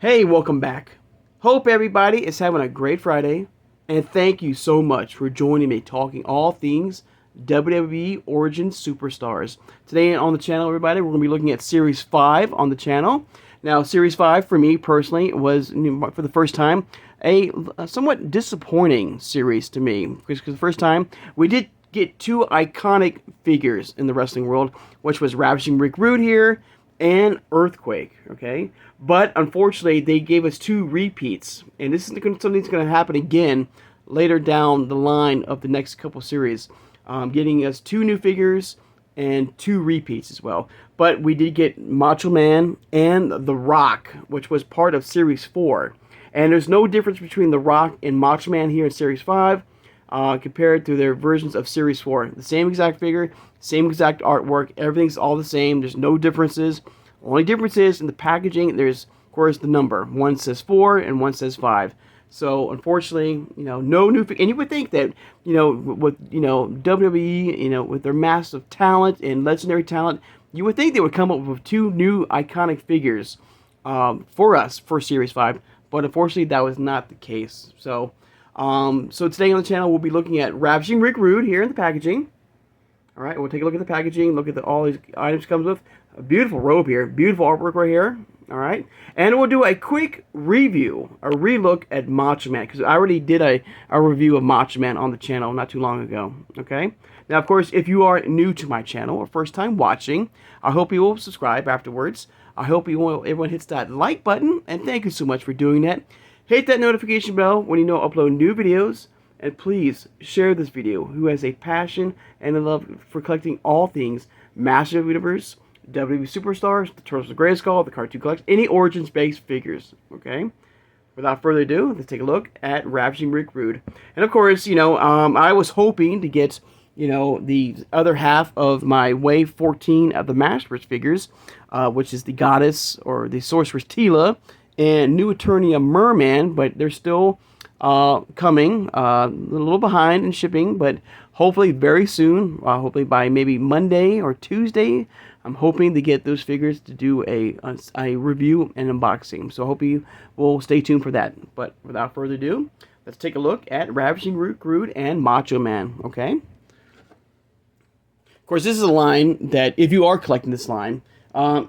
Hey, welcome back. Hope everybody is having a great Friday, and thank you so much for joining me talking all things WWE Origin Superstars. Today on the channel, everybody, we're going to be looking at Series 5 on the channel. Now, Series 5 for me personally was, for the first time, a somewhat disappointing series to me, because the first time we did get two iconic figures in the wrestling world, which was Ravishing Rick Rude here and Earthquake, okay? But unfortunately, they gave us two repeats, and this is something that's going to happen again later down the line of the next couple series, getting us two new figures and two repeats as well. But we did get Macho Man and The Rock, which was part of Series 4. And there's no difference between The Rock and Macho Man here in Series 5 compared to their versions of Series 4. The same exact figure, same exact artwork, everything's all the same. There's no differences. Only difference is in the packaging, there's, of course, the number. One says 4 and one says 5. So, unfortunately, no new... And you would think that, with, WWE, with their massive talent and legendary talent, you would think they would come up with two new iconic figures for us for Series 5. But, unfortunately, that was not the case. So today on the channel, we'll be looking at Ravishing Rick Rude here in the packaging. All right, we'll take a look at the packaging, look at all these items comes with. A beautiful robe here, beautiful artwork right here. All right, and we'll do a quick review, a relook at Macho Man, because I already did a review of Macho Man on the channel not too long ago. Okay, now of course, if you are new to my channel or first time watching, I hope you will subscribe afterwards. I hope everyone hits that like button, and thank you so much for doing that. Hit that notification bell when you know I upload new videos. And please share this video who has a passion and a love for collecting all things Master of the Universe, WWE Superstars, the Turtles of Grayskull, the Cartoon Collection, any Origins-based figures, okay? Without further ado, let's take a look at Ravishing Rick Rude. And of course, I was hoping to get, the other half of my Wave 14 of the Masters figures, which is the Goddess or the Sorceress Tila and New Eternia Merman, but they're still... coming, a little behind in shipping, but hopefully very soon, hopefully by maybe Monday or Tuesday, I'm hoping to get those figures to do a review and unboxing. So I hope you will stay tuned for that. But without further ado, let's take a look at Ravishing Rick Rude and Macho Man, okay? Of course, this is a line that, if you are collecting this line,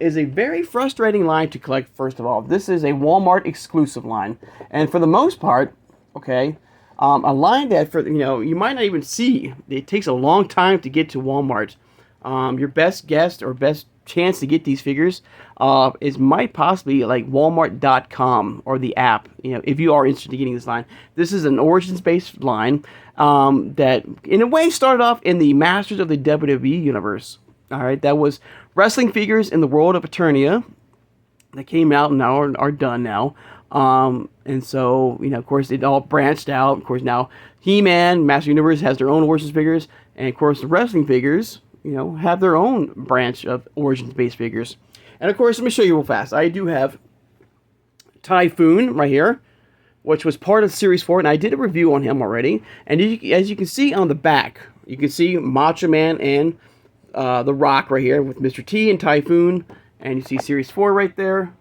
is a very frustrating line to collect, first of all. This is a Walmart exclusive line. And for the most part, okay, a line that you might not even see. It takes a long time to get to Walmart. Your best guess or best chance to get these figures might possibly like Walmart.com or the app. If you are interested in getting this line, this is an Origins-based line that, in a way, started off in the Masters of the WWE universe. All right, that was wrestling figures in the world of Eternia that came out and now are done now. And so, of course, it all branched out. Of course, now He-Man, Master Universe has their own Origins figures. And, of course, the wrestling figures, have their own branch of Origins-based figures. And, of course, let me show you real fast. I do have Typhoon right here, which was part of Series 4. And I did a review on him already. And as you can see on the back, you can see Macho Man and The Rock right here with Mr. T and Typhoon. And you see Series 4 right there.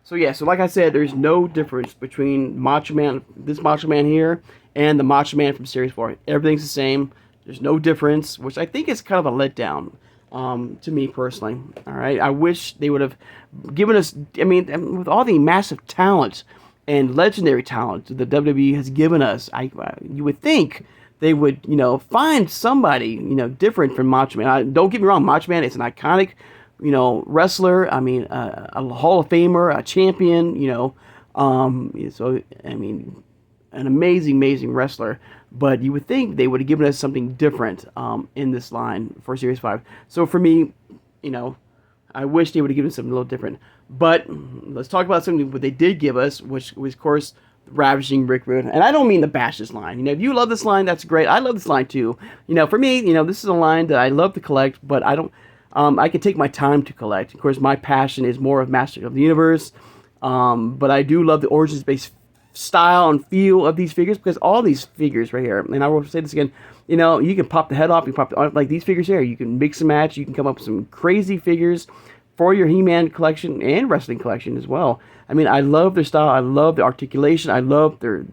So yeah, so like I said, there's no difference between Macho Man, this Macho Man here, and the Macho Man from Series 4. Everything's the same. There's no difference, which I think is kind of a letdown to me personally. All right, I wish they would have given us. I mean, with all the massive talent and legendary talent the WWE has given us, you would think they would, find somebody, different from Macho Man. Don't get me wrong, Macho Man is an iconic, wrestler. I mean, a Hall of Famer, a champion. So I mean, an amazing wrestler. But you would think they would have given us something different in this line for Series 5. So for me, I wish they would have given us something a little different. But let's talk about something what they did give us, which was, of course, Ravishing Rick Rude. And I don't mean to bash this line. If you love this line, that's great. I love this line too. For me, this is a line that I love to collect, but I don't. I can take my time to collect. Of course, my passion is more of Master of the Universe. But I do love the Origins-based style and feel of these figures, because all these figures right here, and I will say this again, you can pop the head off, you pop like these figures here. You can mix and match. You can come up with some crazy figures for your He-Man collection and wrestling collection as well. I mean, I love their style. I love the articulation. I love their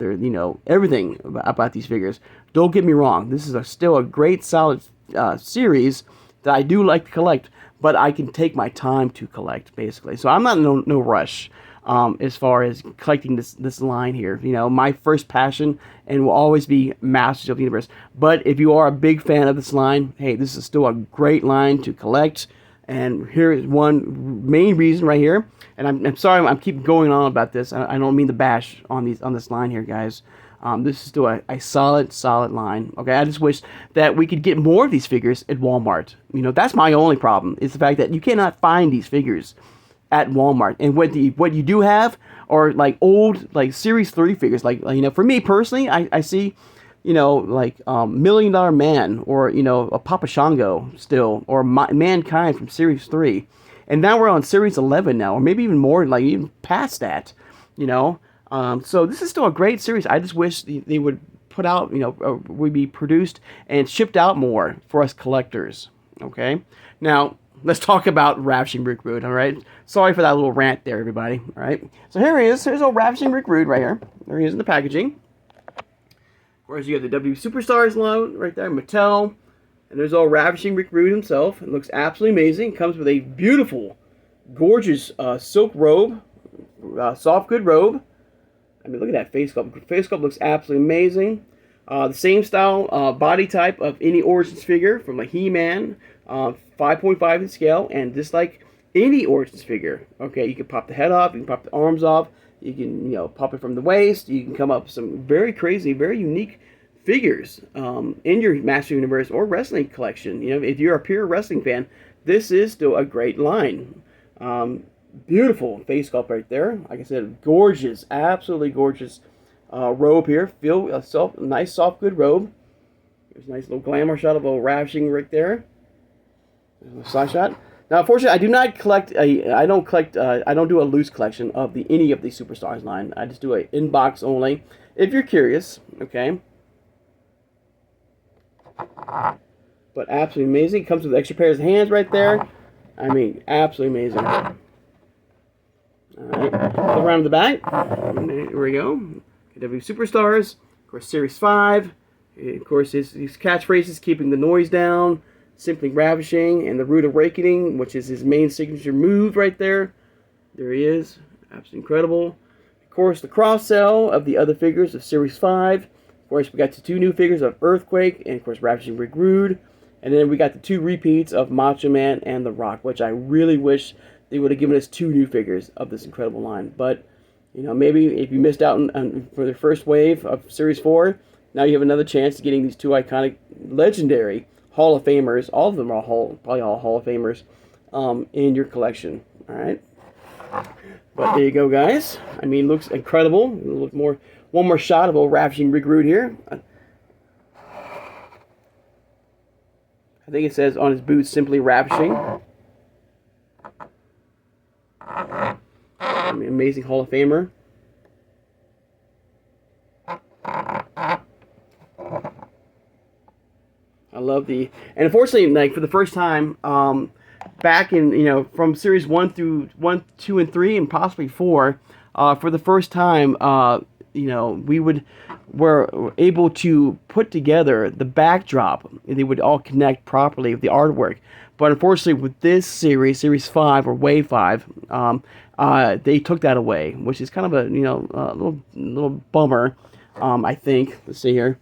everything about these figures. Don't get me wrong. This is still a great, solid series that I do like to collect, but I can take my time to collect, basically. So I'm not in no rush as far as collecting this line here. My first passion and will always be Masters of the Universe. But if you are a big fan of this line, hey, this is still a great line to collect. And here is one main reason right here. And I'm sorry, I'm keep going on about this. I don't mean to bash on this line here, guys. This is still a solid line. Okay, I just wish that we could get more of these figures at Walmart. That's my only problem, is the fact that you cannot find these figures at Walmart. And what you do have are like old, like Series 3 figures. Like, for me personally, I see, like $1 Million Man, or a Papa Shango still, or Mankind from Series 3, and now we're on Series 11 now, or maybe even more, like even past that. So this is still a great series. I just wish they would put out, would be produced and shipped out more for us collectors. Okay, now let's talk about Ravishing Rick Rude. All right, sorry for that little rant there, everybody. All right, so here he is. Here's old Ravishing Rick Rude right here. There he is in the packaging. Of course, you have the W Superstars logo right there, Mattel, and there's all Ravishing Rick Rude himself. It looks absolutely amazing. It comes with a beautiful, gorgeous silk robe, soft good robe. I mean, look at that face sculpt. Face sculpt looks absolutely amazing. The same style body type of any Origins figure from a He-Man, 5.5 in scale, and just like any Origins figure. Okay, you can pop the head off, you can pop the arms off. You can, pop it from the waist. You can come up with some very crazy, very unique figures in your Master Universe or wrestling collection. If you're a pure wrestling fan, this is still a great line. Beautiful face sculpt right there. Like I said, gorgeous, absolutely gorgeous robe here. Feel a nice, soft, good robe. There's a nice little glamour shot of a Ravishing right there. Side shot. Now, unfortunately, I do not collect I don't do a loose collection of any of the Superstars line. I just do an in-box only. If you're curious, okay. But absolutely amazing. It comes with extra pairs of hands right there. I mean, absolutely amazing. All right, go around the back. Here we go. W Superstars. Of course, Series 5. Of course, his catchphrases, keeping the noise down. Simply Ravishing, and the Root Awakening, which is his main signature move right there. There he is. Absolutely incredible. Of course, the cross-sell of the other figures of Series 5. Of course, we got the 2 new figures of Earthquake, and of course, Ravishing Rick Rude. And then we got the 2 repeats of Macho Man and The Rock, which I really wish they would have given us 2 new figures of this incredible line. But, maybe if you missed out for the first wave of Series 4, now you have another chance of getting these 2 iconic, legendary Hall of Famers. All of them are probably all Hall of Famers in your collection. All right. But there you go, guys. I mean, looks incredible. One more shot of old Ravishing Rick Rude here. I think it says on his boots, simply Ravishing. I mean, amazing Hall of Famer. I love and unfortunately, like for the first time, back in from Series 1 through 1, 2, and 3, and possibly 4, for the first time, we were able to put together the backdrop, and they would all connect properly with the artwork. But unfortunately, with this Series 5 or Wave 5, they took that away, which is kind of a little bummer. I think. Let's see here.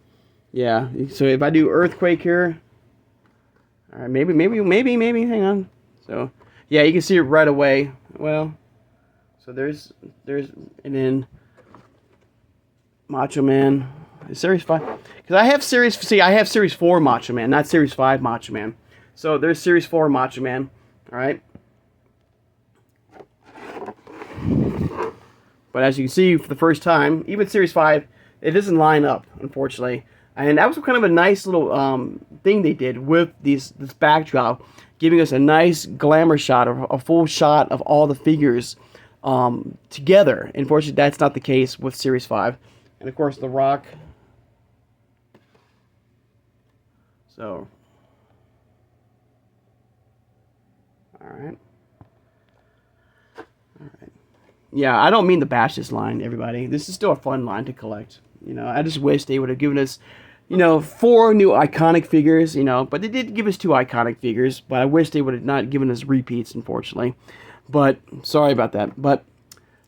Yeah, so if I do Earthquake here, all right, maybe, hang on. So, yeah, you can see it right away. Well, so there's, and then Macho Man, Series 5, because I have Series 4 Macho Man, not Series 5 Macho Man. So there's Series 4 Macho Man, all right. But as you can see, for the first time, even Series 5, it doesn't line up, unfortunately. And that was kind of a nice little thing they did with this backdrop, giving us a nice glamour shot, or a full shot of all the figures together. Unfortunately, that's not the case with Series 5. And of course, The Rock. So, all right. Yeah, I don't mean to bash this line, everybody. This is still a fun line to collect. I just wish they would have given us, 4 new iconic figures, but they did give us 2 iconic figures, but I wish they would have not given us repeats, unfortunately. But, sorry about that. But,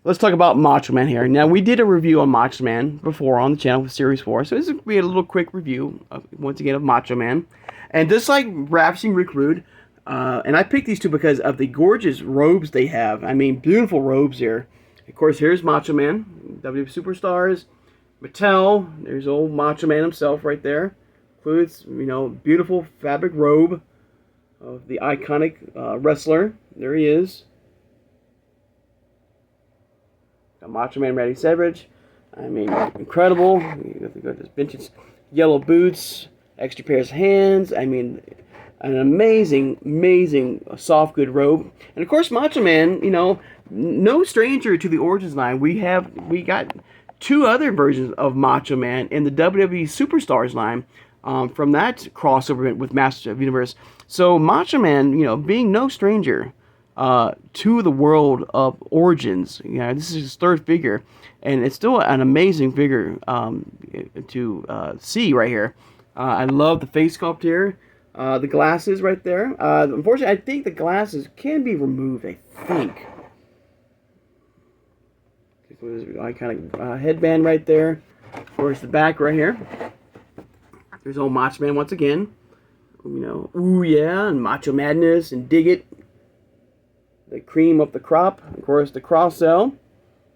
let's talk about Macho Man here. Now, we did a review on Macho Man before on the channel with Series 4, so this will be a little quick review, once again, of Macho Man. And just like Ravishing Rick Rude, and I picked these two because of the gorgeous robes they have. I mean, beautiful robes here. Of course, here's Macho Man, WWE Superstars, Mattel. There's old Macho Man himself right there. Includes, beautiful fabric robe of the iconic wrestler. There he is. Got Macho Man Randy Savage. I mean, incredible. You got this vintage yellow boots, extra pairs of hands. I mean, an amazing soft good robe. And of course, Macho Man, no stranger to the Origins line. We got 2 other versions of Macho Man in the WWE Superstars line from that crossover with Masters of the Universe. So Macho Man, being no stranger to the world of Origins. This is his 3rd figure, and it's still an amazing figure to see right here. I love the face sculpt here. The glasses right there. Unfortunately, I think the glasses can be removed, I think. Iconic headband right there. Of course, the back right here. There's old Macho Man once again. Ooh yeah, and Macho Madness, and Dig It. The cream of the crop. Of course, the cross cell.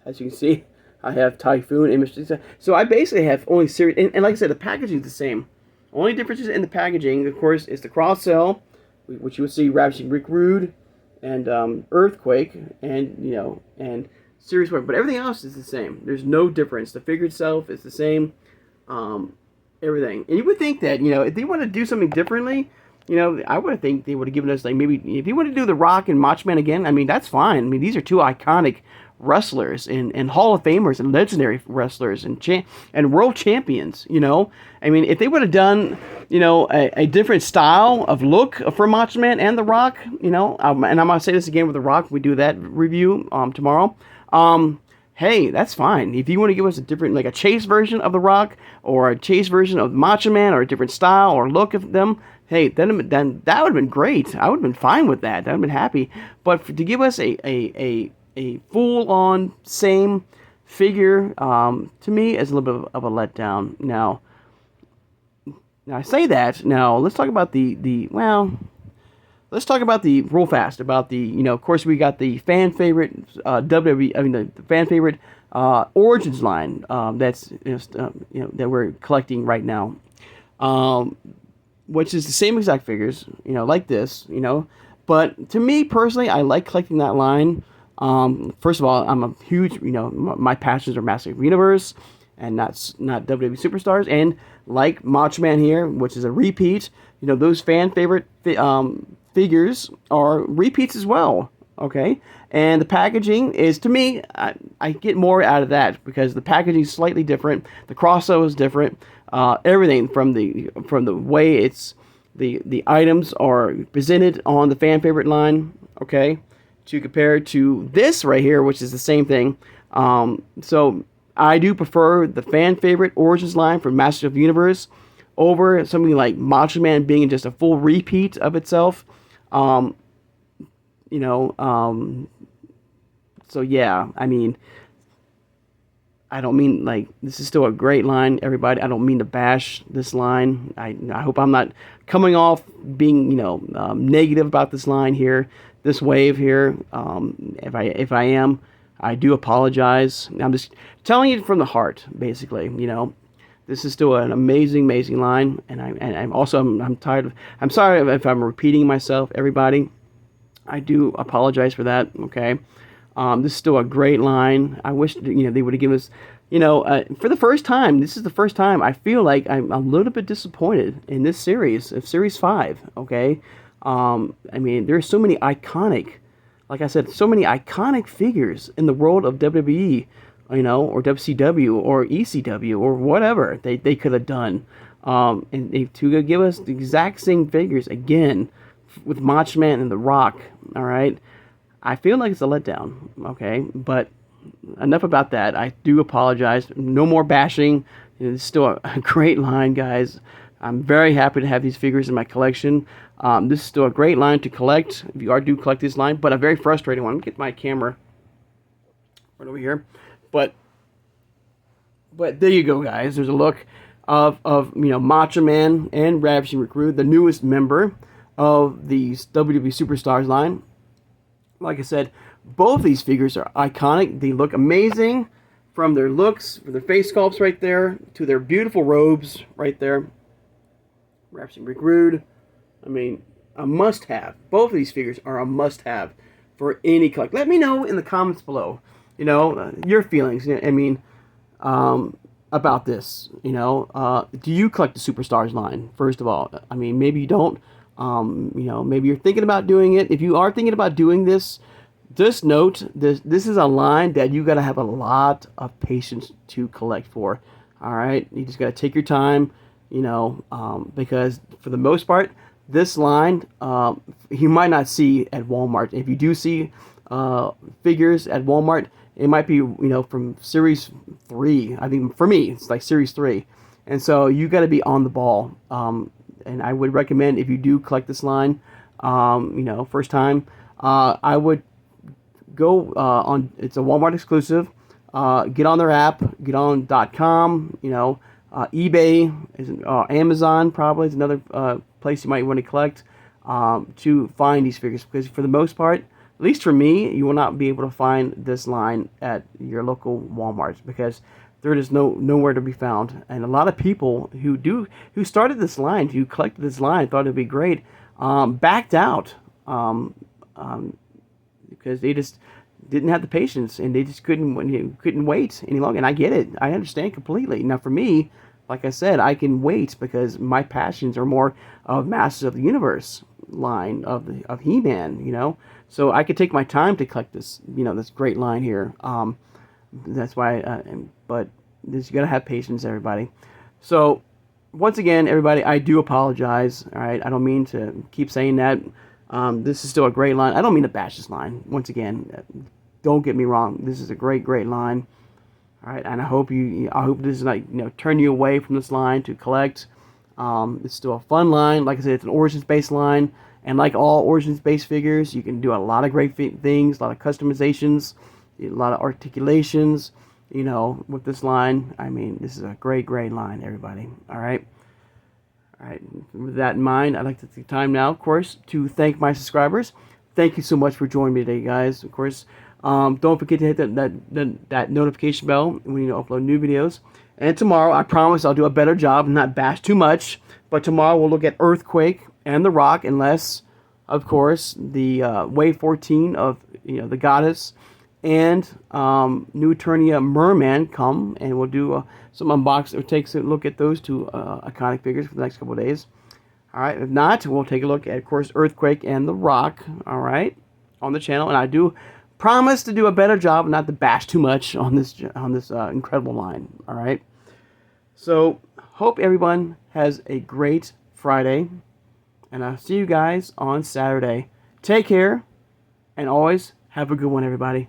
As you can see, I have Typhoon images. So I basically have only series, and like I said, the packaging is the same. Only differences in the packaging, of course, is the cross cell, which you would see Ravishing Rick Rude, and Earthquake, and and Series 1. But everything else is the same. There's no difference. The figure itself is the same. Everything. And you would think that if they want to do something differently, I would think they would have given us, like, maybe if you want to do The Rock and Macho Man again, I mean, that's fine. I mean, these are 2 iconic wrestlers and Hall of Famers and legendary wrestlers and world champions. I mean, if they would have done a different style of look for Macho Man and The Rock, and I'm gonna say this again with The Rock, we do that review tomorrow. Hey, that's fine. If you want to give us a different, like a chase version of The Rock or a chase version of Macho Man or a different style or look of them, hey, then that would have been great. I would have been fine with that. I would have been happy. But to give us a full-on same figure, to me, is a little bit of a letdown. Now I say that. Now let's talk about let's talk about the real fast about the of course we got the fan favorite WWE. I mean the fan favorite Origins line that's that we're collecting right now, which is the same exact figures like this but to me personally, I like collecting that line. First of all, I'm a huge, my passions are Masters of the Universe and not WWE Superstars. And like Macho Man here, which is a repeat, those fan favorite figures are repeats as well. Okay. And the packaging is, to me, I get more out of that because the packaging is slightly different. The cross-sew is different. Everything from the way it's, the items are presented on the fan favorite line. Okay. To compare to this right here, which is the same thing. So I do prefer the fan favorite Origins line from Masters of the Universe over something like Macho Man being just a full repeat of itself. So yeah, I mean, I don't mean, like, this is still a great line, everybody. I don't mean to bash this line. I hope I'm not coming off being, negative about this line here, this wave here. If I am, I do apologize. I'm just telling you from the heart, basically. This is still an amazing line, and I'm tired of. I'm sorry if I'm repeating myself, everybody. I do apologize for that. Okay. This is still a great line. I wish they would have given us, for the first time. This is the first time I feel like I'm a little bit disappointed in this series, of Series 5. Okay, I mean, there's so many iconic, like I said, so many iconic figures in the world of WWE, or WCW or ECW or whatever they could have done, and to give us the exact same figures again with Macho Man and The Rock. All right. I feel like it's a letdown, okay? But enough about that. I do apologize. No more bashing. It's still a great line, guys. I'm very happy to have these figures in my collection. This is still a great line to collect if you do collect this line, but a very frustrating one. Let me get my camera right over here. But there you go, guys. There's a look of Macho Man and Ravishing Recruit, the newest member of the WWE Superstars line. Like I said, both these figures are iconic. They look amazing from their looks, from their face sculpts right there, to their beautiful robes right there. Ravishing Recruit. I mean, a must-have. Both of these figures are a must-have for any collect. Let me know in the comments below, your feelings. I mean, about this. Do you collect the Superstars line? First of all, I mean, maybe you don't. Maybe you're thinking about doing it. If you are thinking about doing this, just note this is a line that you got to have a lot of patience to collect for. All right, you just got to take your time. Because for the most part, this line you might not see at Walmart. If you do see figures at Walmart, it might be from Series 3. I think for me it's like Series 3, and so you got to be on the ball. And I would recommend, if you do collect this line, first time, I would go on. It's a Walmart exclusive. Get on their app. Get on .com. eBay, Amazon probably is another place you might want to collect to find these figures, because for the most part, at least for me, you will not be able to find this line at your local Walmart, because there is nowhere to be found. And a lot of people who started this line, who collected this line, thought it'd be great, backed out because they just didn't have the patience, and they just couldn't wait any longer. And I get it. I understand completely. Now, for me, like I said, I can wait because my passions are more of Masters of the Universe line of He-Man. So I could take my time to collect this, this great line here. That's why. But you got to have patience, everybody. So once again, everybody, I do apologize. All right, I don't mean to keep saying that. This is still a great line. I don't mean to bash this line. Once again, don't get me wrong. This is a great line. All right, and I hope this is not turn you away from this line to collect. It's still a fun line. Like I said, it's an Origins-based line, and like all Origins-based figures, you can do a lot of great things, a lot of customizations, a lot of articulations. With this line, I mean, this is a great line, everybody. All right. With that in mind, I'd like to take time now, of course, to thank my subscribers. Thank you so much for joining me today, guys. Of course, don't forget to hit that notification bell when you upload new videos. And tomorrow, I promise I'll do a better job and not bash too much. But tomorrow, we'll look at Earthquake and The Rock, unless, of course, the Wave 14 of the Goddess and New Eternia Merman come, and we'll do some unboxing. We'll take a look at those two iconic figures for the next couple of days. All right, if not, we'll take a look at, of course, Earthquake and The Rock, all right, on the channel. And I do promise to do a better job, not to bash too much on this incredible line, all right? So, hope everyone has a great Friday, and I'll see you guys on Saturday. Take care, and always have a good one, everybody.